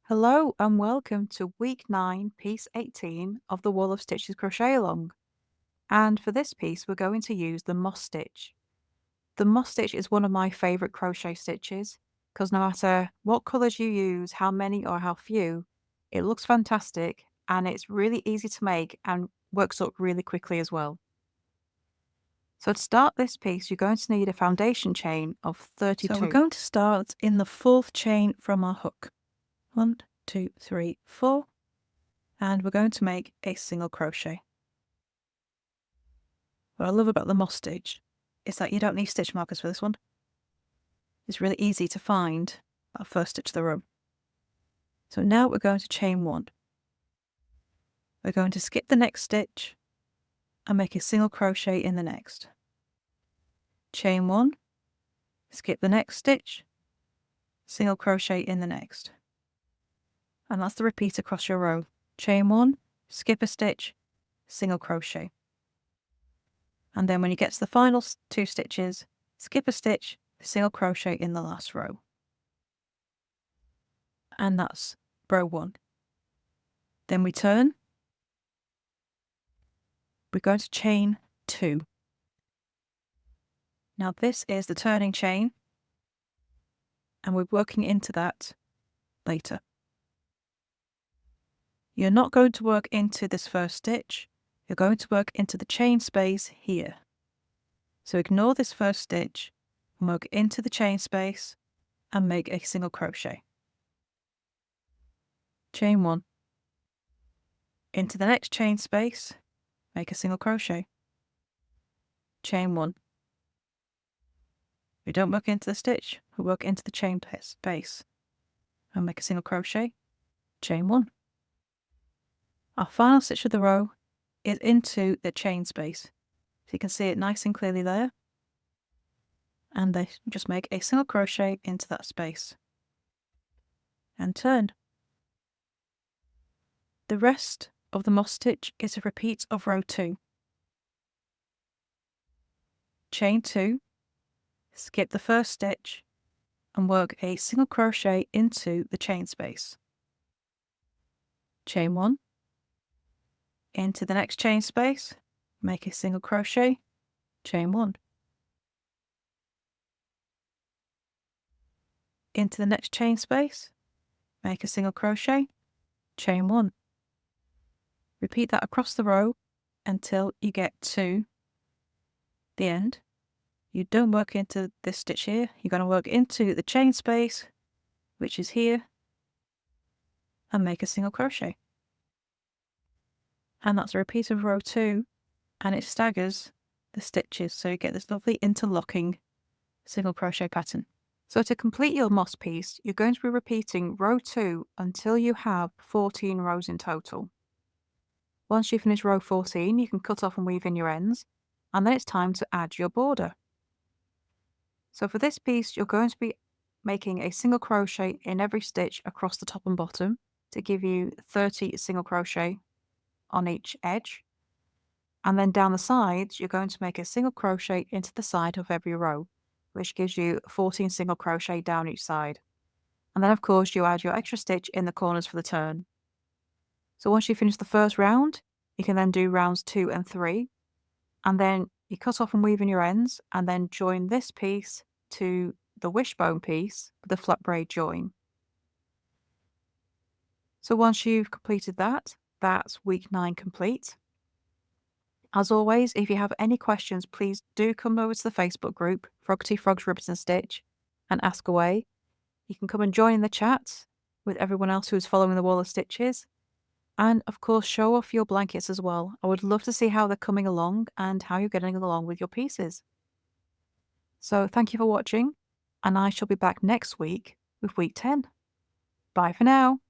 Hello and welcome to week 9, piece 18 of the Wall of Stitches crochet along. And for this piece, we're going to use the moss stitch. The moss stitch is one of my favourite crochet stitches because no matter what colours you use, how many or how few, it looks fantastic and it's really easy to make and works up really quickly as well. So to start this piece, you're going to need a foundation chain of 32. So we're going to start in the 4th chain from our hook. 1, 2, 3, 4, and we're going to make a single crochet. What I love about the moss stitch is that you don't need stitch markers for this one. It's really easy to find our first stitch of the row. So now we're going to chain 1. We're going to skip the next stitch and make a single crochet in the next. Chain 1, skip the next stitch, single crochet in the next. And that's the repeat across your row. Chain 1, skip a stitch, single crochet. And then when you get to the final 2 stitches, skip a stitch, single crochet in the last row. And that's row 1. Then we turn. We're going to chain 2. Now this is the turning chain, and we're working into that later. You're not going to work into this first stitch, you're going to work into the chain space here. So ignore this first stitch, and work into the chain space and make a single crochet. Chain 1. Into the next chain space, make a single crochet. Chain 1. We don't work into the stitch, we work into the chain space and make a single crochet. Chain 1. Our final stitch of the row is into the chain space. So you can see it nice and clearly there. And then just make a single crochet into that space. And turn. The rest of the moss stitch is a repeat of row 2. Chain 2, skip the first stitch and work a single crochet into the chain space. Chain 1, into the next chain space, make a single crochet, chain 1. Into the next chain space, make a single crochet, chain 1. Repeat that across the row until you get to the end. You don't work into this stitch here, you're going to work into the chain space, which is here, and make a single crochet. And that's a repeat of row 2, and it staggers the stitches, so you get this lovely interlocking single crochet pattern. So to complete your moss piece, you're going to be repeating row 2 until you have 14 rows in total. Once you finish row 14, you can cut off and weave in your ends, and then it's time to add your border. So for this piece, you're going to be making a single crochet in every stitch across the top and bottom to give you 30 single crochet on each edge. And then down the sides, you're going to make a single crochet into the side of every row, which gives you 14 single crochet down each side. And then of course you add your extra stitch in the corners for the turn. So once you finish the first round, you can then do rounds 2 and 3, and then you cut off and weave in your ends, and then join this piece to the wishbone piece with a flat braid join. So once you've completed that, that's week 9 complete. As always, if you have any questions, please do come over to the Facebook group, Froggity Frogs Ribbons and Stitch, and ask away. You can come and join in the chat with everyone else who's following the Wall of Stitches. And of course, show off your blankets as well. I would love to see how they're coming along and how you're getting along with your pieces. So thank you for watching, and I shall be back next week with week 10. Bye for now.